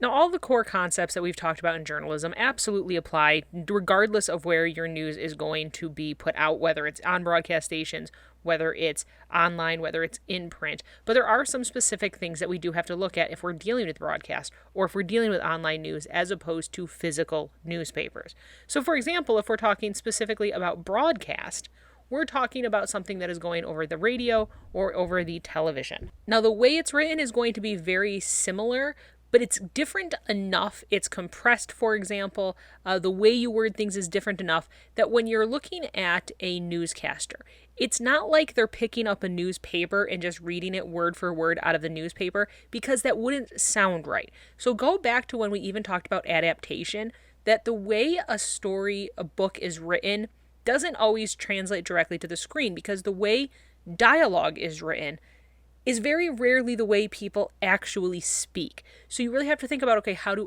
Now, all the core concepts that we've talked about in journalism absolutely apply regardless of where your news is going to be put out, whether it's on broadcast stations, whether it's online, whether it's in print. But there are some specific things that we do have to look at if we're dealing with broadcast or if we're dealing with online news as opposed to physical newspapers. So, for example, if we're talking specifically about broadcast, we're talking about something that is going over the radio or over the television. Now, the way it's written is going to be very similar, but it's different enough. It's compressed, for example. The way you word things is different enough that when you're looking at a newscaster, it's not like they're picking up a newspaper and just reading it word for word out of the newspaper, because that wouldn't sound right. So go back to when we even talked about adaptation, that the way a story, a book is written doesn't always translate directly to the screen, because the way dialogue is written is very rarely the way people actually speak. So you really have to think about, okay, how do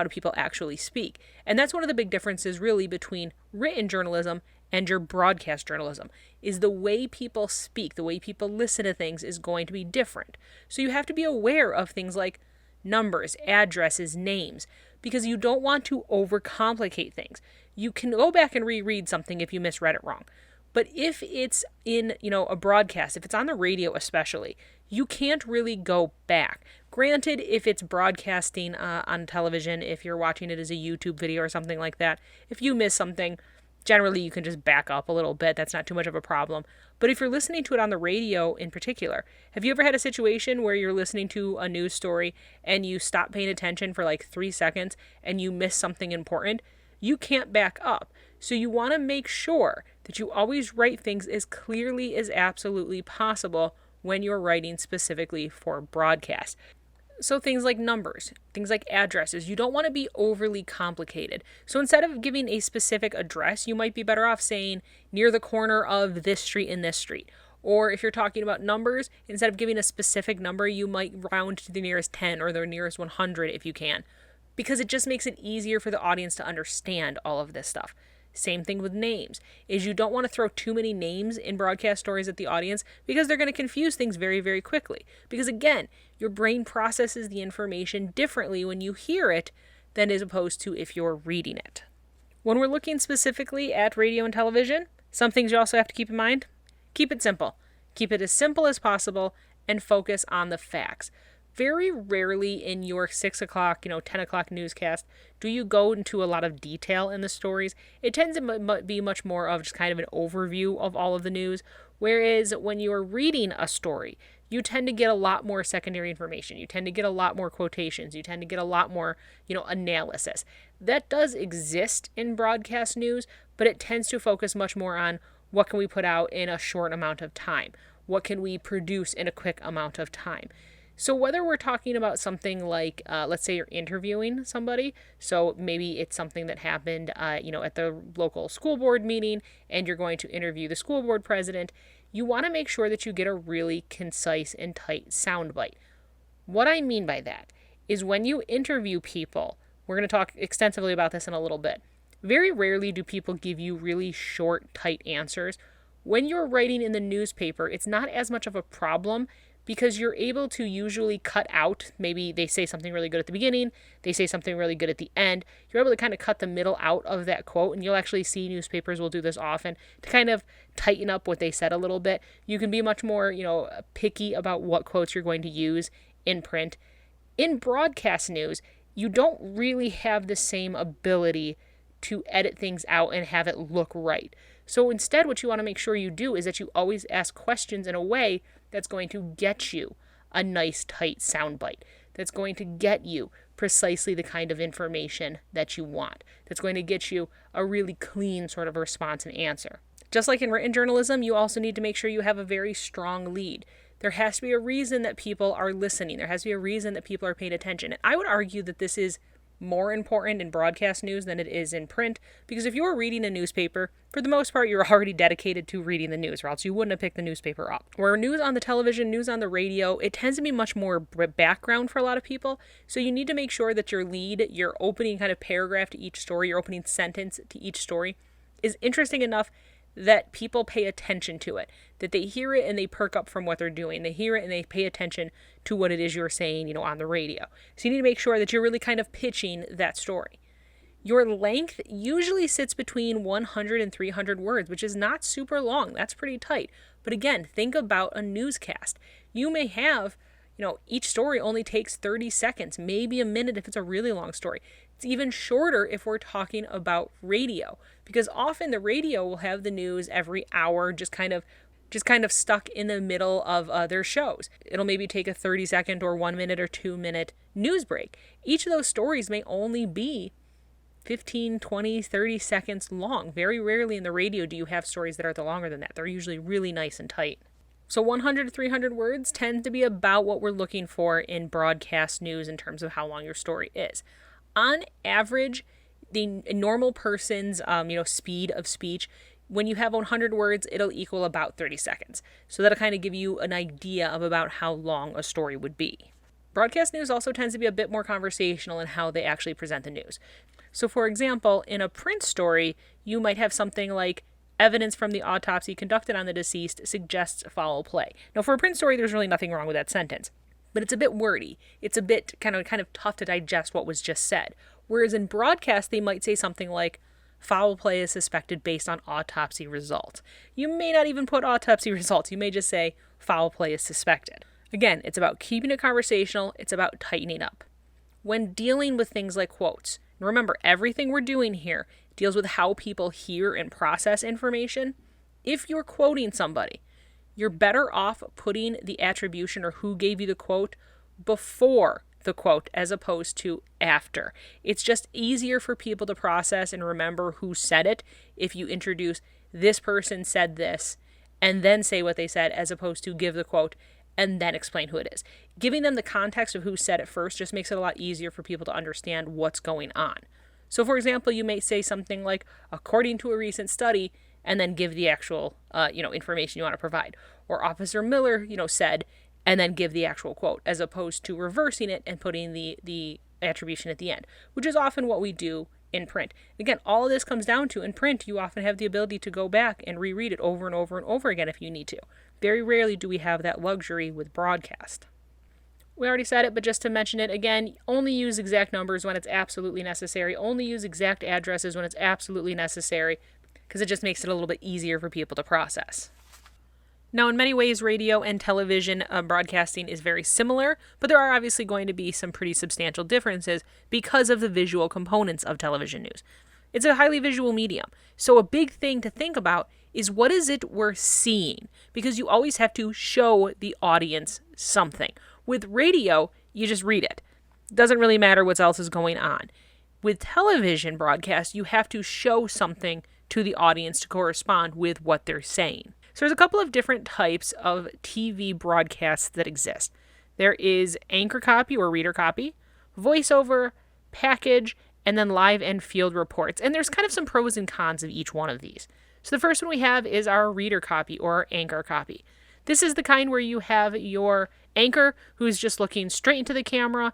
people actually speak? And that's one of the big differences really between written journalism and your broadcast journalism, is the way people speak, the way people listen to things is going to be different. So you have to be aware of things like numbers, addresses, names, because you don't want to overcomplicate things. You can go back and reread something if you misread it wrong. But if it's in, a broadcast, if it's on the radio especially, you can't really go back. Granted, if it's broadcasting on television, if you're watching it as a YouTube video or something like that, if you miss something, generally you can just back up a little bit. That's not too much of a problem. But if you're listening to it on the radio in particular, have you ever had a situation where you're listening to a news story and you stop paying attention for like 3 seconds and you miss something important? You can't back up. So you want to make sure that you always write things as clearly as absolutely possible when you're writing specifically for broadcast. So things like numbers, things like addresses, you don't want to be overly complicated. So instead of giving a specific address, you might be better off saying near the corner of this street and this street. Or if you're talking about numbers, instead of giving a specific number, you might round to the nearest 10 or the nearest 100 if you can, because it just makes it easier for the audience to understand all of this stuff. Same thing with names, is you don't want to throw too many names in broadcast stories at the audience, because they're going to confuse things very, very quickly. Because again, your brain processes the information differently when you hear it than as opposed to if you're reading it. When we're looking specifically at radio and television, some things you also have to keep in mind. Keep it simple. Keep it as simple as possible and focus on the facts. Very rarely in your 6 o'clock, 10 o'clock newscast do you go into a lot of detail in the stories. It tends to be much more of just kind of an overview of all of the news. Whereas when you're reading a story, you tend to get a lot more secondary information. You tend to get a lot more quotations. You tend to get a lot more, analysis. That does exist in broadcast news, but it tends to focus much more on what can we put out in a short amount of time? What can we produce in a quick amount of time? So whether we're talking about something like, let's say you're interviewing somebody, so maybe it's something that happened, at the local school board meeting, and you're going to interview the school board president, you want to make sure that you get a really concise and tight soundbite. What I mean by that is when you interview people, we're going to talk extensively about this in a little bit, very rarely do people give you really short, tight answers. When you're writing in the newspaper, it's not as much of a problem, because you're able to usually cut out, maybe they say something really good at the beginning, they say something really good at the end. You're able to kind of cut the middle out of that quote, and you'll actually see newspapers will do this often to kind of tighten up what they said a little bit. You can be much more, picky about what quotes you're going to use in print. In broadcast news, you don't really have the same ability to edit things out and have it look right. So instead, what you want to make sure you do is that you always ask questions in a way that's going to get you a nice, tight soundbite, that's going to get you precisely the kind of information that you want, that's going to get you a really clean sort of response and answer. Just like in written journalism, you also need to make sure you have a very strong lead. There has to be a reason that people are listening. There has to be a reason that people are paying attention. And I would argue that this is more important in broadcast news than it is in print, because if you're reading a newspaper, for the most part, you're already dedicated to reading the news, or else you wouldn't have picked the newspaper up. Where news on the television, news on the radio, it tends to be much more background for a lot of people, so you need to make sure that your lead, your opening kind of paragraph to each story, your opening sentence to each story is interesting enough that people pay attention to it, that they hear it and they perk up from what they're doing. They hear it and they pay attention to what it is you're saying, on the radio. So you need to make sure that you're really kind of pitching that story. Your length usually sits between 100 and 300 words, which is not super long. That's pretty tight. But again, think about a newscast. You may have, each story only takes 30 seconds, maybe a minute if it's a really long story. It's even shorter if we're talking about radio, because often the radio will have the news every hour, just kind of stuck in the middle of their shows. It'll maybe take a 30-second or 1 minute or 2 minute news break. Each of those stories may only be 15, 20, 30 seconds long. Very rarely in the radio do you have stories that are longer than that. They're usually really nice and tight. So 100 to 300 words tend to be about what we're looking for in broadcast news in terms of how long your story is. On average, the normal person's speed of speech, when you have 100 words, it'll equal about 30 seconds. So that'll kind of give you an idea of about how long a story would be. Broadcast news also tends to be a bit more conversational in how they actually present the news. So for example, in a print story, you might have something like, evidence from the autopsy conducted on the deceased suggests foul play. Now for a print story, there's really nothing wrong with that sentence, but it's a bit wordy. It's a bit kind of tough to digest what was just said. Whereas in broadcast, they might say something like, foul play is suspected based on autopsy result. You may not even put autopsy results. You may just say foul play is suspected. Again, it's about keeping it conversational. It's about tightening up. When dealing with things like quotes, remember, everything we're doing here deals with how people hear and process information. If you're quoting somebody, you're better off putting the attribution or who gave you the quote before the quote as opposed to after. It's just easier for people to process and remember who said it if you introduce this person said this and then say what they said as opposed to give the quote and then explain who it is. Giving them the context of who said it first just makes it a lot easier for people to understand what's going on. So for example, you may say something like, according to a recent study, and then give the actual, information you want to provide. Or Officer Miller, said, and then give the actual quote, as opposed to reversing it and putting the attribution at the end, which is often what we do in print. Again, all of this comes down to, in print, you often have the ability to go back and reread it over and over and over again if you need to. Very rarely do we have that luxury with broadcast. We already said it, but just to mention it again, only use exact numbers when it's absolutely necessary. Only use exact addresses when it's absolutely necessary, because it just makes it a little bit easier for people to process. Now, in many ways, radio and television broadcasting is very similar, but there are obviously going to be some pretty substantial differences because of the visual components of television news. It's a highly visual medium, so a big thing to think about is what is it we're seeing, because you always have to show the audience something. With radio, you just read it. It doesn't really matter what else is going on. With television broadcast, you have to show something to the audience to correspond with what they're saying. So there's a couple of different types of TV broadcasts that exist. There is anchor copy or reader copy, voiceover, package, and then live and field reports. And there's kind of some pros and cons of each one of these. So the first one we have is our reader copy or anchor copy. This is the kind where you have your anchor who's just looking straight into the camera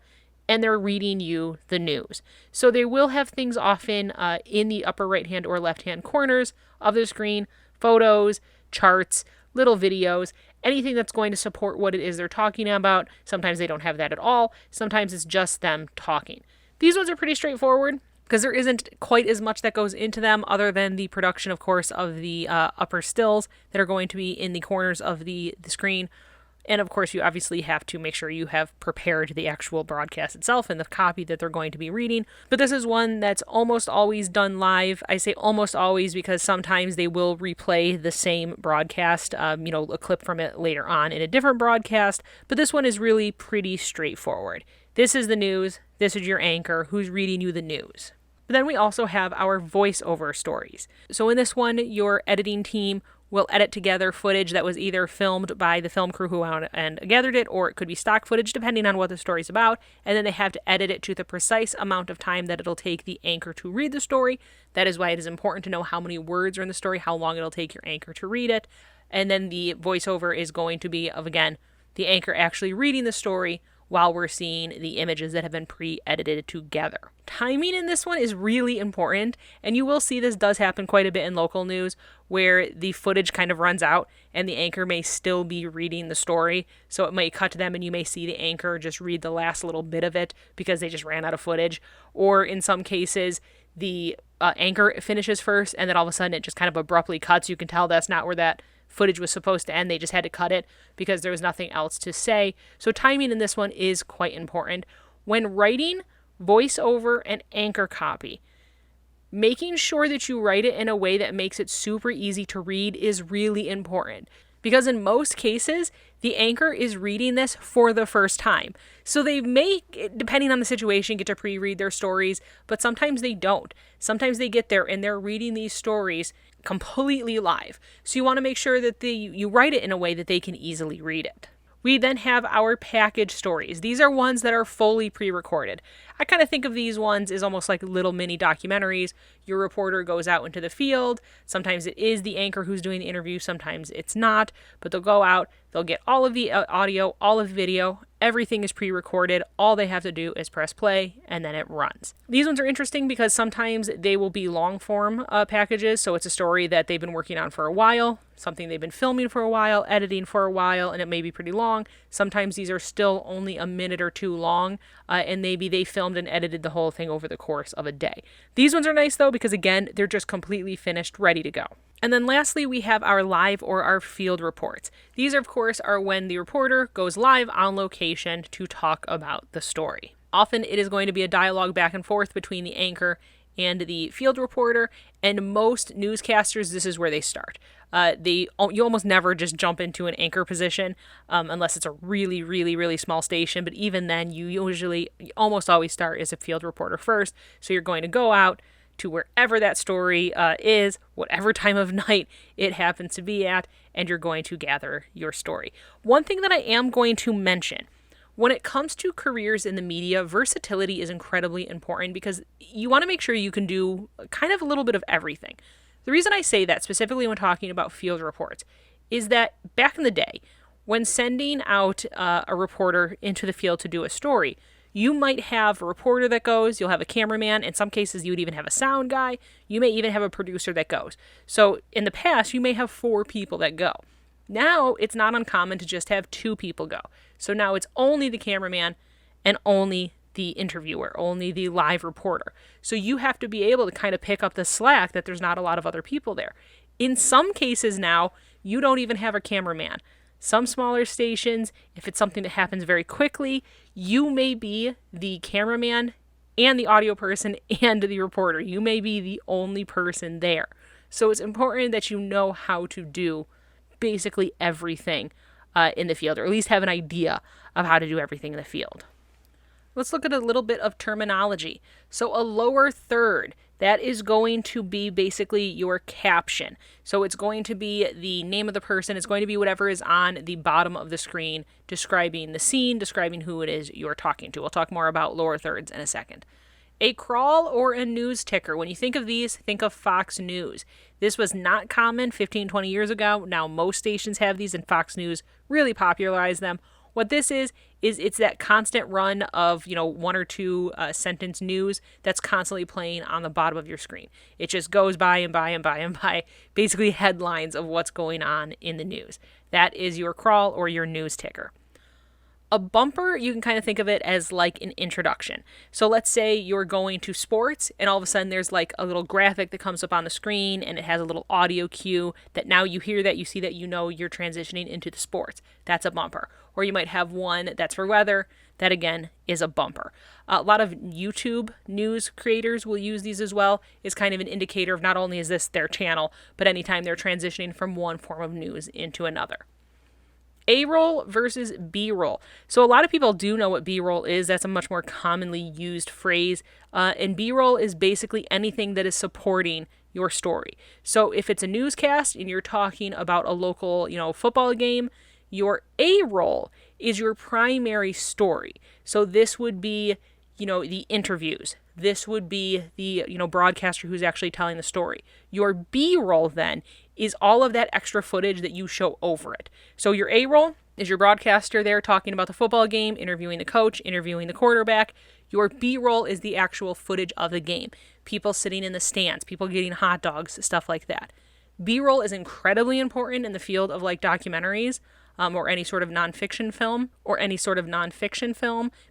and they're reading you the news. So they will have things often in the upper right-hand or left-hand corners of the screen, photos, charts, little videos, anything that's going to support what it is they're talking about. Sometimes they don't have that at all. Sometimes it's just them talking. These ones are pretty straightforward because there isn't quite as much that goes into them other than the production, of course, of the upper stills that are going to be in the corners of the screen. And of course, you obviously have to make sure you have prepared the actual broadcast itself and the copy that they're going to be reading. But this is one that's almost always done live. I say almost always because sometimes they will replay the same broadcast, a clip from it later on in a different broadcast. But this one is really pretty straightforward. This is the news. This is your anchor who's reading you the news. But then we also have our voiceover stories. So in this one, your editing team will edit together footage that was either filmed by the film crew who went and gathered it, or it could be stock footage depending on what the story's about, and then they have to edit it to the precise amount of time that it'll take the anchor to read the story. That is why it is important to know how many words are in the story, how long it'll take your anchor to read it, and then the voiceover is going to be of, again, the anchor actually reading the story while we're seeing the images that have been pre-edited together. Timing in this one is really important, and you will see this does happen quite a bit in local news where the footage kind of runs out and the anchor may still be reading the story. So it might cut to them and you may see the anchor just read the last little bit of it because they just ran out of footage. Or in some cases, the anchor finishes first and then all of a sudden it just kind of abruptly cuts. You can tell that's not where that footage was supposed to end. They just had to cut it because there was nothing else to say. So timing in this one is quite important. When writing voiceover and anchor copy, making sure that you write it in a way that makes it super easy to read is really important. Because in most cases, the anchor is reading this for the first time. So they may, depending on the situation, get to pre-read their stories, but sometimes they don't. Sometimes they get there and they're reading these stories completely live. So you want to make sure that you write it in a way that they can easily read it. We then have our package stories. These are ones that are fully pre-recorded. I kind of think of these ones as almost like little mini documentaries. Your reporter goes out into the field. Sometimes it is the anchor who's doing the interview. Sometimes it's not. But they'll go out. They'll get all of the audio, all of the video. Everything is pre-recorded. All they have to do is press play and then it runs. These ones are interesting because sometimes they will be long form packages. So it's a story that they've been working on for a while, something they've been filming for a while, editing for a while, and it may be pretty long. Sometimes these are still only a minute or two long, and maybe they filmed and edited the whole thing over the course of a day. These ones are nice though because again, they're just completely finished, ready to go. And then lastly, we have our live or our field reports. These, of course, are when the reporter goes live on location to talk about the story. Often it is going to be a dialogue back and forth between the anchor and the field reporter, and most newscasters, this is where they start. You almost never just jump into an anchor position unless it's a really, really, really small station, but even then you almost always start as a field reporter first. So you're going to go out to wherever that story is, whatever time of night it happens to be at, and you're going to gather your story. One thing that I am going to mention, when it comes to careers in the media, versatility is incredibly important because you want to make sure you can do kind of a little bit of everything. The reason I say that, specifically when talking about field reports, is that back in the day, when sending out a reporter into the field to do a story, you might have a reporter that goes, you'll have a cameraman, in some cases you would even have a sound guy, you may even have a producer that goes. So in the past, you may have 4 people that go. Now, it's not uncommon to just have 2 people go. So now it's only the cameraman and only the interviewer, only the live reporter. So you have to be able to kind of pick up the slack that there's not a lot of other people there. In some cases now, you don't even have a cameraman. Some smaller stations, if it's something that happens very quickly, you may be the cameraman and the audio person and the reporter. You may be the only person there. So it's important that you know how to do basically everything in the field, or at least have an idea of how to do everything in the field. Let's look at a little bit of terminology. So a lower third, that is going to be basically your caption. So it's going to be the name of the person. It's going to be whatever is on the bottom of the screen describing the scene, describing who it is you're talking to. We'll talk more about lower thirds in a second. A crawl or a news ticker. When you think of these, think of Fox News. This was not common 15, 20 years ago. Now most stations have these and Fox News really popularized them. What this is it's that constant run of, 1 or 2 sentence news that's constantly playing on the bottom of your screen. It just goes by and by and by and by, basically headlines of what's going on in the news. That is your crawl or your news ticker. A bumper, you can kind of think of it as like an introduction. So let's say you're going to sports and all of a sudden there's like a little graphic that comes up on the screen and it has a little audio cue that now you hear that, you see that, you're transitioning into the sports. That's a bumper. Or you might have one that's for weather. That again is a bumper. A lot of YouTube news creators will use these as well. It's kind of an indicator of not only is this their channel, but anytime they're transitioning from one form of news into another. A-roll versus B-roll. So a lot of people do know what B-roll is. That's a much more commonly used phrase. And B-roll is basically anything that is supporting your story. So if it's a newscast and you're talking about a local, football game, your A-roll is your primary story. So this would be, the interviews. This would be the, broadcaster who's actually telling the story. Your B-roll then is all of that extra footage that you show over it. So your A-roll, Is your broadcaster there talking about the football game, interviewing the coach, interviewing the quarterback? Your B-roll is the actual footage of the game. People sitting in the stands, people getting hot dogs, stuff like that. B-roll is incredibly important in the field of like documentaries, or any sort of nonfiction film,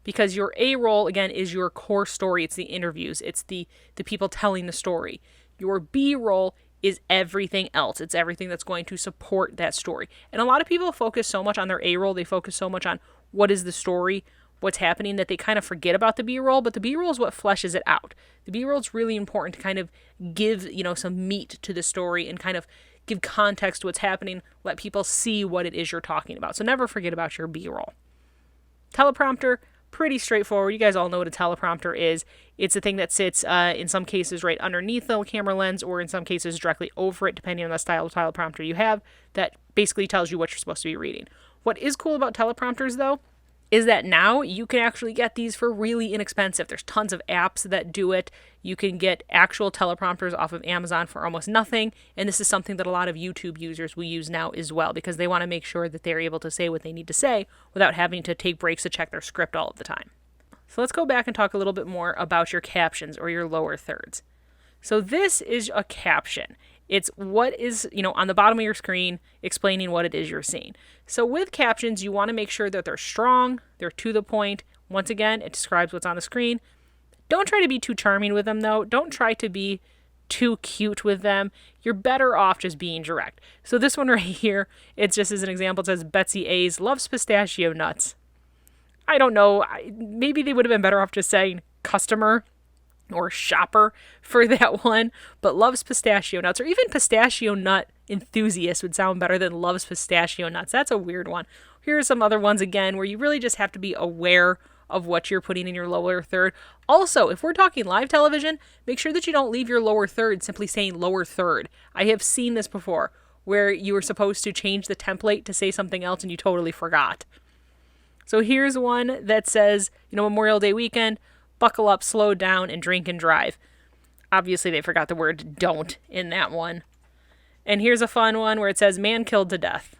because your A-roll, again, is your core story. It's the interviews. It's the people telling the story. Your B-roll is everything else. It's everything that's going to support that story. And a lot of people focus so much on their A-roll. They focus so much on what is the story, what's happening, that they kind of forget about the B-roll, but the B-roll is what fleshes it out. The B-roll is really important to kind of give, some meat to the story and kind of give context to what's happening, let people see what it is you're talking about. So never forget about your B-roll. Teleprompter, pretty straightforward. You guys all know what a teleprompter is. It's a thing that sits, in some cases, right underneath the camera lens, or in some cases directly over it, depending on the style of teleprompter you have, that basically tells you what you're supposed to be reading. What is cool about teleprompters, though, is that now you can actually get these for really inexpensive. There's tons of apps that do it. You can get actual teleprompters off of Amazon for almost nothing. And this is something that a lot of YouTube users will use now as well, because they want to make sure that they're able to say what they need to say without having to take breaks to check their script all of the time. So let's go back and talk a little bit more about your captions, or your lower thirds. So this is a caption. It's what is, on the bottom of your screen explaining what it is you're seeing. So with captions, you want to make sure that they're strong, they're to the point. Once again, it describes what's on the screen. Don't try to be too charming with them, though. Don't try to be too cute with them. You're better off just being direct. So this one right here, it's just as an example, it says Betsy A's loves pistachio nuts. I don't know. Maybe they would have been better off just saying customer or shopper for that one, but loves pistachio nuts, or even pistachio nut enthusiast would sound better than loves pistachio nuts. That's a weird one. Here are some other ones again where you really just have to be aware of what you're putting in your lower third. Also, if we're talking live television, make sure that you don't leave your lower third simply saying lower third. I have seen this before where you were supposed to change the template to say something else and you totally forgot. So here's one that says, Memorial Day weekend, buckle up, slow down, and drink and drive. Obviously, they forgot the word don't in that one. And here's a fun one where it says, man killed to death.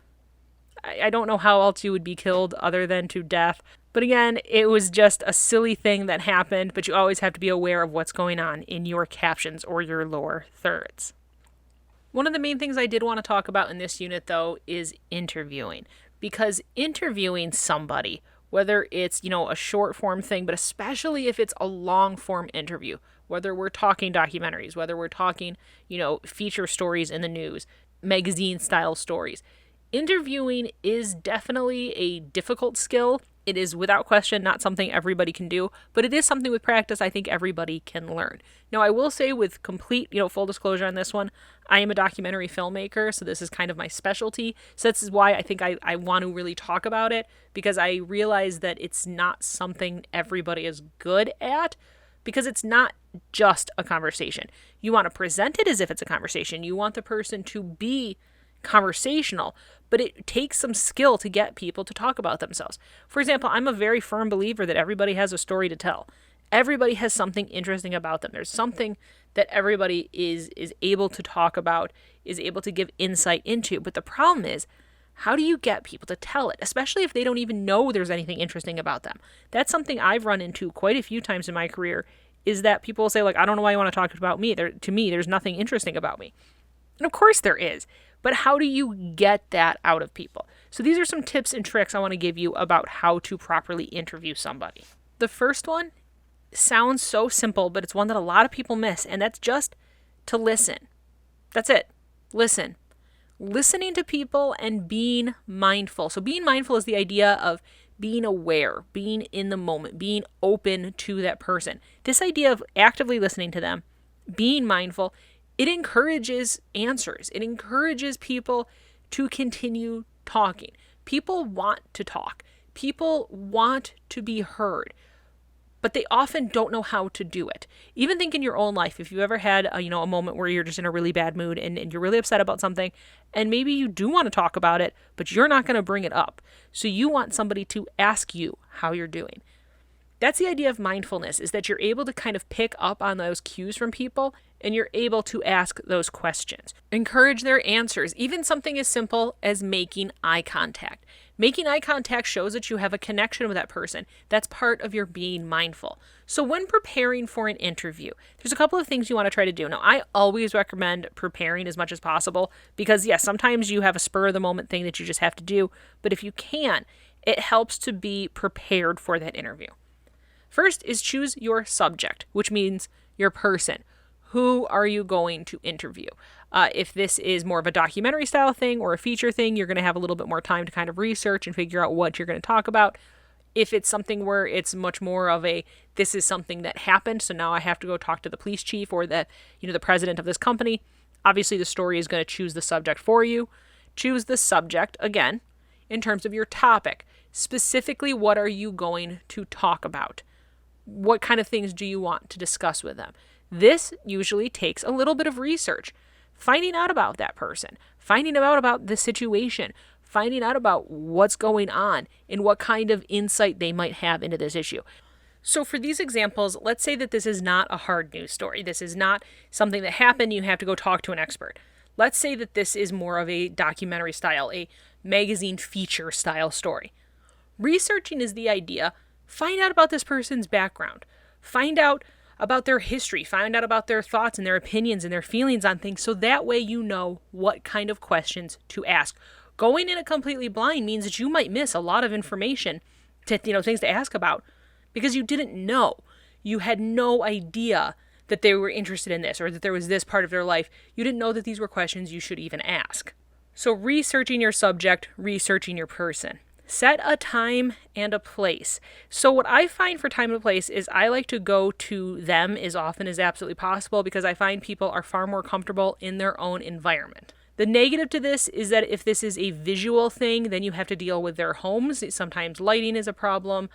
I don't know how else you would be killed other than to death. But again, it was just a silly thing that happened, but you always have to be aware of what's going on in your captions or your lower thirds. One of the main things I did want to talk about in this unit, though, is interviewing. Because interviewing somebody, whether it's, a short form thing, but especially if it's a long form interview, whether we're talking documentaries, whether we're talking, feature stories in the news, magazine style stories, interviewing is definitely a difficult skill. It is without question not something everybody can do, but it is something with practice I think everybody can learn. Now, I will say with complete, full disclosure on this one, I am a documentary filmmaker, so this is kind of my specialty. So this is why I think I want to really talk about it, because I realize that it's not something everybody is good at, because it's not just a conversation. You want to present it as if it's a conversation. You want the person to be conversational, but it takes some skill to get people to talk about themselves. For example, I'm a very firm believer that everybody has a story to tell. Everybody has something interesting about them. There's something that everybody is able to talk about, is able to give insight into. But the problem is, how do you get people to tell it, especially if they don't even know there's anything interesting about them? That's something I've run into quite a few times in my career, is that people will say, I don't know why you want to talk about me. To me, there's nothing interesting about me. And of course there is. But how do you get that out of people? So these are some tips and tricks I want to give you about how to properly interview somebody. The first one sounds so simple, but it's one that a lot of people miss, and that's just to listen. That's it. Listen. Listening to people and being mindful. So being mindful is the idea of being aware, being in the moment, being open to that person. This idea of actively listening to them, being mindful, it encourages answers. It encourages people to continue talking. People want to talk. People want to be heard, but they often don't know how to do it. Even think in your own life, if you ever had a moment where you're just in a really bad mood and you're really upset about something, and maybe you do want to talk about it, but you're not going to bring it up. So you want somebody to ask you how you're doing. That's the idea of mindfulness, is that you're able to kind of pick up on those cues from people and you're able to ask those questions. Encourage their answers, even something as simple as making eye contact. Making eye contact shows that you have a connection with that person. That's part of your being mindful. So when preparing for an interview, there's a couple of things you want to try to do. Now, I always recommend preparing as much as possible because, yes, sometimes you have a spur of the moment thing that you just have to do. But if you can, it helps to be prepared for that interview. First is choose your subject, which means your person. Who are you going to interview? If this is more of a documentary style thing or a feature thing, you're going to have a little bit more time to kind of research and figure out what you're going to talk about. If it's something where it's much more of a, this is something that happened, so now I have to go talk to the police chief or the president of this company, obviously the story is going to choose the subject for you. Choose the subject, again, in terms of your topic. Specifically, what are you going to talk about? What kind of things do you want to discuss with them? This usually takes a little bit of research. Finding out about that person, finding out about the situation, finding out about what's going on and what kind of insight they might have into this issue. So for these examples, let's say that this is not a hard news story. This is not something that happened. You have to go talk to an expert. Let's say that this is more of a documentary style, a magazine feature style story. Researching is the idea. Find out about this person's background. Find out about their history. Find out about their thoughts and their opinions and their feelings on things so that way you know what kind of questions to ask. Going in a completely blind means that you might miss a lot of information to, things to ask about because you didn't know. You had no idea that they were interested in this or that there was this part of their life. You didn't know that these were questions you should even ask. So researching your subject, researching your person. Set a time and a place. So what I find for time and place is I like to go to them as often as absolutely possible because I find people are far more comfortable in their own environment. The negative to this is that if this is a visual thing, then you have to deal with their homes. Sometimes lighting is a problem.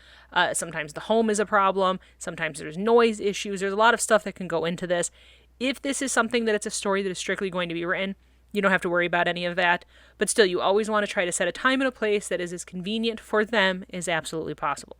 Sometimes the home is a problem. Sometimes there's noise issues. There's a lot of stuff that can go into this. If this is something that it's a story that is strictly going to be written, you don't have to worry about any of that. But still, you always want to try to set a time and a place that is as convenient for them as absolutely possible.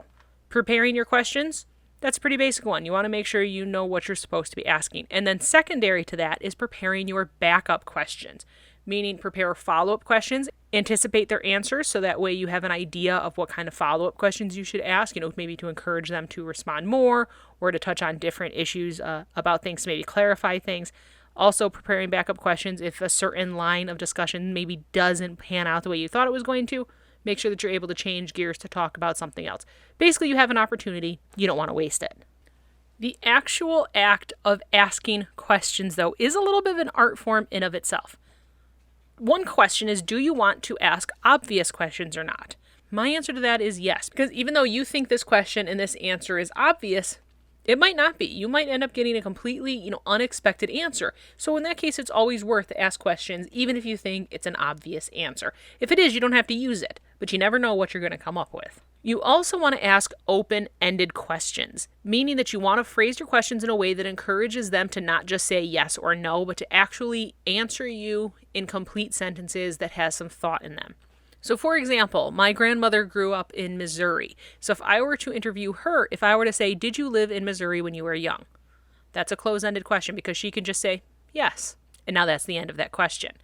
Preparing your questions, that's a pretty basic one. You want to make sure you know what you're supposed to be asking. And then secondary to that is preparing your backup questions, meaning prepare follow-up questions, anticipate their answers so that way you have an idea of what kind of follow-up questions you should ask, maybe to encourage them to respond more or to touch on different issues about things, to maybe clarify things. Also preparing backup questions if a certain line of discussion maybe doesn't pan out the way you thought it was going to. Make sure that you're able to change gears to talk about something else. Basically, you have an opportunity. You don't want to waste it. The actual act of asking questions, though, is a little bit of an art form in of itself. One question is, do you want to ask obvious questions or not? My answer to that is yes, because even though you think this question and this answer is obvious, it might not be. You might end up getting a completely, unexpected answer. So in that case, it's always worth to ask questions, even if you think it's an obvious answer. If it is, you don't have to use it, but you never know what you're going to come up with. You also want to ask open-ended questions, meaning that you want to phrase your questions in a way that encourages them to not just say yes or no, but to actually answer you in complete sentences that has some thought in them. So for example, my grandmother grew up in Missouri. So if I were to interview her, if I were to say, did you live in Missouri when you were young? That's a closed-ended question because she can just say, yes. And now that's the end of that question.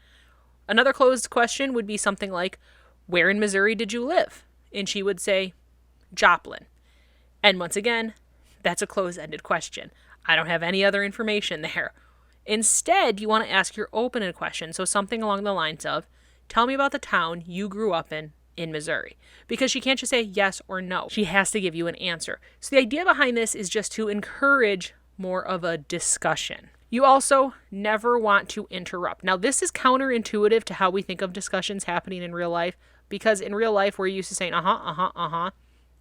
Another closed question would be something like, where in Missouri did you live? And she would say, Joplin. And once again, that's a closed-ended question. I don't have any other information there. Instead, you want to ask your open-ended question. So something along the lines of, tell me about the town you grew up in Missouri. Because she can't just say yes or no. She has to give you an answer. So the idea behind this is just to encourage more of a discussion. You also never want to interrupt. Now, this is counterintuitive to how we think of discussions happening in real life, because in real life, we're used to saying,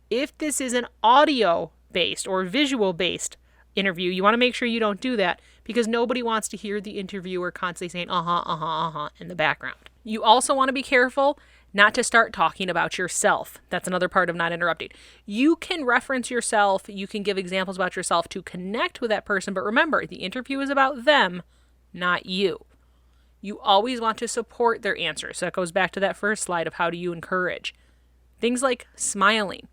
If this is an audio-based or visual-based interview, you want to make sure you don't do that, because nobody wants to hear the interviewer constantly saying, in the background. You also want to be careful not to start talking about yourself. That's another part of not interrupting. You can reference yourself. You can give examples about yourself to connect with that person. But remember, the interview is about them, not you. You always want to support their answers. So that goes back to that first slide of how do you encourage. Things like smiling,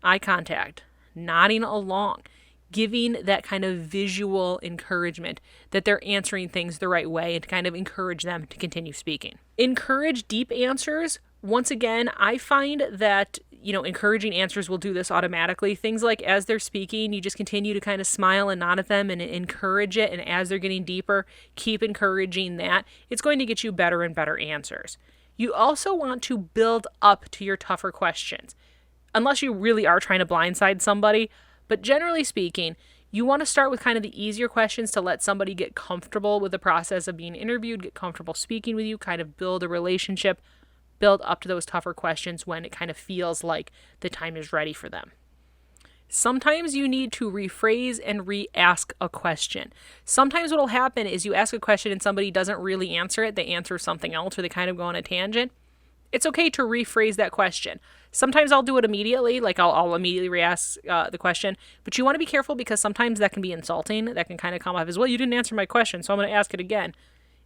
eye contact, nodding along, giving that kind of visual encouragement that they're answering things the right way and to kind of encourage them to continue speaking. Encourage deep answers Once again, I find that, encouraging answers will do this automatically. Things like as they're speaking, you just continue to kind of smile and nod at them and encourage it. And as they're getting deeper, keep encouraging that. It's going to get you better and better answers. You also want to build up to your tougher questions, unless you really are trying to blindside somebody. But generally speaking, you want to start with kind of the easier questions to let somebody get comfortable with the process of being interviewed, get comfortable speaking with you, kind of build a relationship, build up to those tougher questions when it kind of feels like the time is ready for them. Sometimes you need to rephrase and re-ask a question. Sometimes what will happen is you ask a question and somebody doesn't really answer it. They answer something else or they kind of go on a tangent. It's okay to rephrase that question. Sometimes I'll do it immediately, like I'll immediately re-ask the question. But you want to be careful because sometimes that can be insulting. That can kind of come off as, well, you didn't answer my question, so I'm going to ask it again.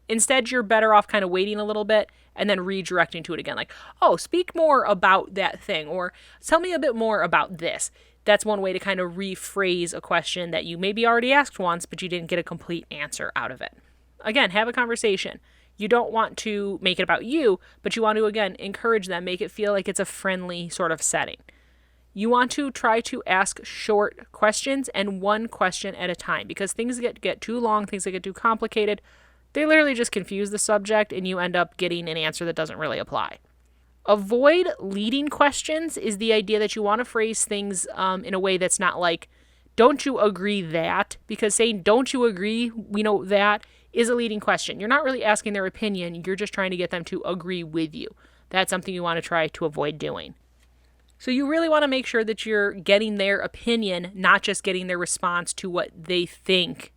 Instead, you're better off kind of waiting a little bit and then redirecting to it again. Like, oh, speak more about that thing, or tell me a bit more about this. That's one way to kind of rephrase a question that you maybe already asked once, but you didn't get a complete answer out of it. Again, have a conversation. You don't want to make it about you, but you want to, again, encourage them, make it feel like it's a friendly sort of setting. You want to try to ask short questions and one question at a time, because things get too long, things get too complicated. They literally just confuse the subject and you end up getting an answer that doesn't really apply. Avoid leading questions is the idea that you want to phrase things in a way that's not like, don't you agree that? Because saying, don't you agree, that is a leading question. You're not really asking their opinion. You're just trying to get them to agree with you. That's something you want to try to avoid doing. So you really want to make sure that you're getting their opinion, not just getting their response to what they think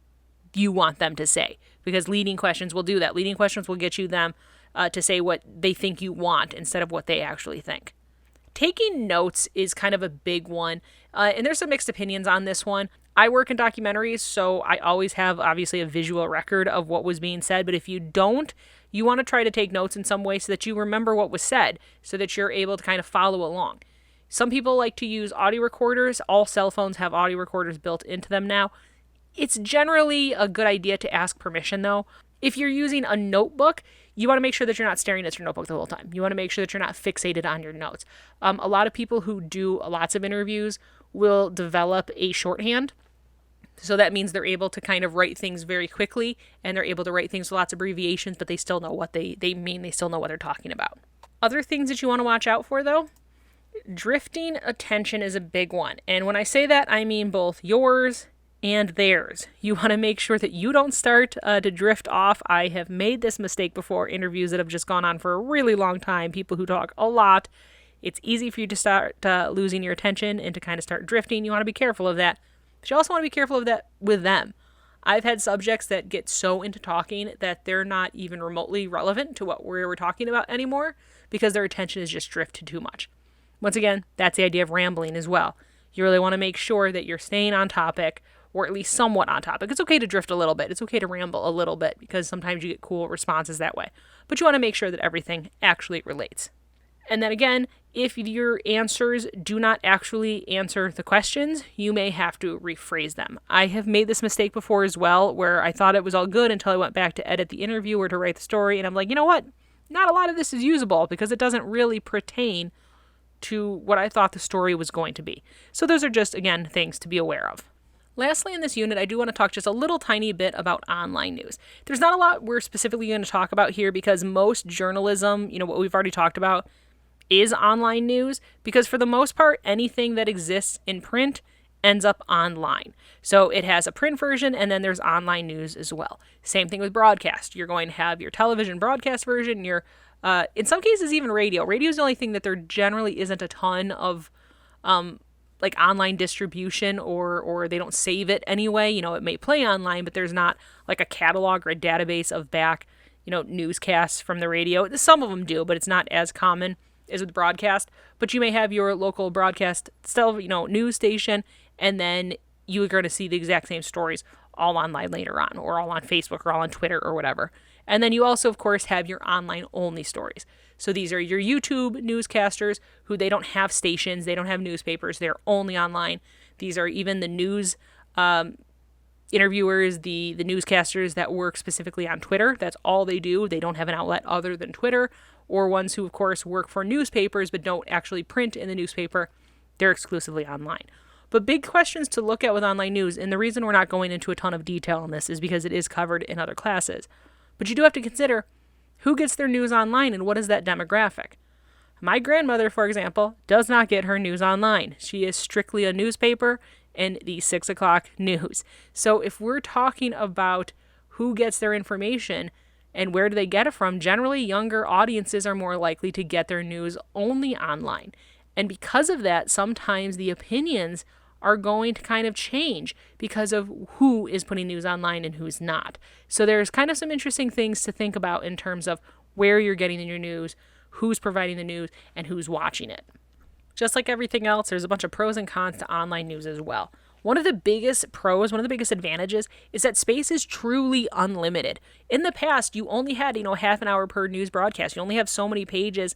you want them to say, because leading questions will do that. Leading questions will get you them to say what they think you want instead of what they actually think. Taking notes is kind of a big one, and there's some mixed opinions on this one. I work in documentaries, so I always have obviously a visual record of what was being said, but if you don't, you want to try to take notes in some way so that you remember what was said, so that you're able to kind of follow along. Some people like to use audio recorders. All cell phones have audio recorders built into them now. It's generally a good idea to ask permission, though. If you're using a notebook, you want to make sure that you're not staring at your notebook the whole time. You want to make sure that you're not fixated on your notes. A lot of people who do lots of interviews will develop a shorthand. So that means they're able to kind of write things very quickly, and they're able to write things with lots of abbreviations, but they still know what they mean. They still know what they're talking about. Other things that you want to watch out for, though, drifting attention is a big one. And when I say that, I mean both yours and theirs. You want to make sure that you don't start to drift off. I have made this mistake before, interviews that have just gone on for a really long time, people who talk a lot. It's easy for you to start losing your attention and to kind of start drifting. You want to be careful of that. But you also want to be careful of that with them. I've had subjects that get so into talking that they're not even remotely relevant to what we're talking about anymore because their attention is just drifted too much. Once again, that's the idea of rambling as well. You really want to make sure that you're staying on topic, or at least somewhat on topic. It's okay to drift a little bit. It's okay to ramble a little bit because sometimes you get cool responses that way. But you want to make sure that everything actually relates. And then again, if your answers do not actually answer the questions, you may have to rephrase them. I have made this mistake before as well, where I thought it was all good until I went back to edit the interview or to write the story, and I'm like, you know what? Not a lot of this is usable because it doesn't really pertain to what I thought the story was going to be. So those are just, again, things to be aware of. Lastly, in this unit, I do want to talk just a little tiny bit about online news. There's not a lot we're specifically going to talk about here because most journalism, what we've already talked about, is online news, because for the most part, anything that exists in print ends up online. So it has a print version and then there's online news as well. Same thing with broadcast. You're going to have your television broadcast version, your in some cases even radio. Radio is the only thing that there generally isn't a ton of like online distribution or they don't save it anyway. It may play online, but there's not like a catalog or a database of back, newscasts from the radio. Some of them do, but it's not as common as with broadcast. But you may have your local broadcast news station, and then you are going to see the exact same stories all online later on, or all on Facebook, or all on Twitter, or whatever. And then you also, of course, have your online only stories. So these are your YouTube newscasters who they don't have stations, they don't have newspapers, they're only online. These are even the news interviewers, the newscasters that work specifically on Twitter. That's all they do. They don't have an outlet other than Twitter. or ones who, of course, work for newspapers but don't actually print in the newspaper, they're exclusively online. But big questions to look at with online news, and the reason we're not going into a ton of detail on this is because it is covered in other classes. But you do have to consider who gets their news online and what is that demographic. My grandmother, for example, does not get her news online. She is strictly a newspaper and the 6 o'clock news. So if we're talking about who gets their information and where do they get it from, generally younger audiences are more likely to get their news only online. And because of that, sometimes the opinions are going to kind of change because of who is putting news online and who's not. So there's kind of some interesting things to think about in terms of where you're getting your news, who's providing the news, and who's watching it. Just like everything else, there's a bunch of pros and cons to online news as well. One of the biggest pros, one of the biggest advantages is that space is truly unlimited. In the past, you only had, half an hour per news broadcast. You only have so many pages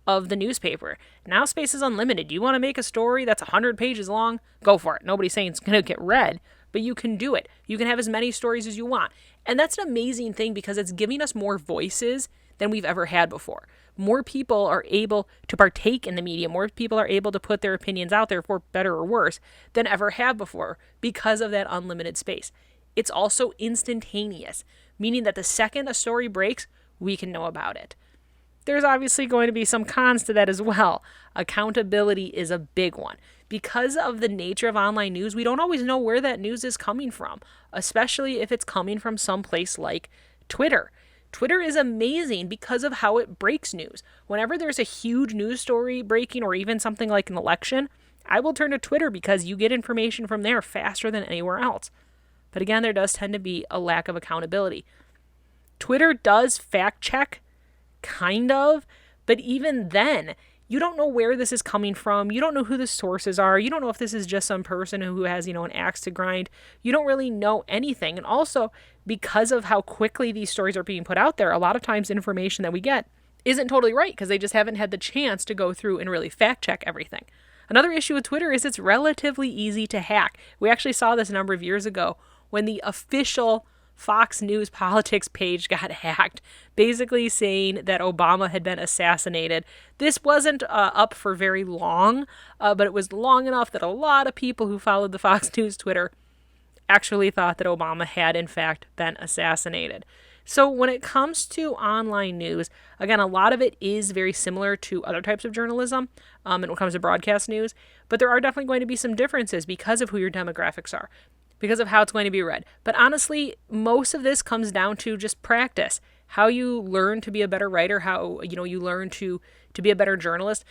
of the newspaper. Now space is unlimited. You want to make a story that's 100 pages long? Go for it. Nobody's saying it's going to get read, but you can do it. You can have as many stories as you want. And that's an amazing thing because it's giving us more voices than we've ever had before. More people are able to partake in the media. More people are able to put their opinions out there, for better or worse, than ever have before because of that unlimited space. It's also instantaneous, meaning that the second a story breaks, we can know about it. There's obviously going to be some cons to that as well. Accountability is a big one. Because of the nature of online news, we don't always know where that news is coming from, especially if it's coming from some place like Twitter. Twitter is amazing because of how it breaks news. Whenever there's a huge news story breaking or even something like an election, I will turn to Twitter because you get information from there faster than anywhere else. But again, there does tend to be a lack of accountability. Twitter does fact check, kind of, but even then, you don't know where this is coming from. You don't know who the sources are. You don't know if this is just some person who has, an axe to grind. You don't really know anything. And also, because of how quickly these stories are being put out there, a lot of times information that we get isn't totally right because they just haven't had the chance to go through and really fact check everything. Another issue with Twitter is it's relatively easy to hack. We actually saw this a number of years ago when the official Fox News politics page got hacked, basically saying that Obama had been assassinated. This wasn't up for very long, but it was long enough that a lot of people who followed the Fox News Twitter actually thought that Obama had, in fact, been assassinated. So when it comes to online news, again, a lot of it is very similar to other types of journalism when it comes to broadcast news, but there are definitely going to be some differences because of who your demographics are, because of how it's going to be read. But honestly, most of this comes down to just practice. How you learn to be a better writer, how you learn to be a better journalist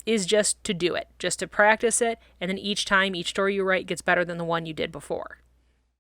is just to do it, just to practice it, and then each time, each story you write gets better than the one you did before.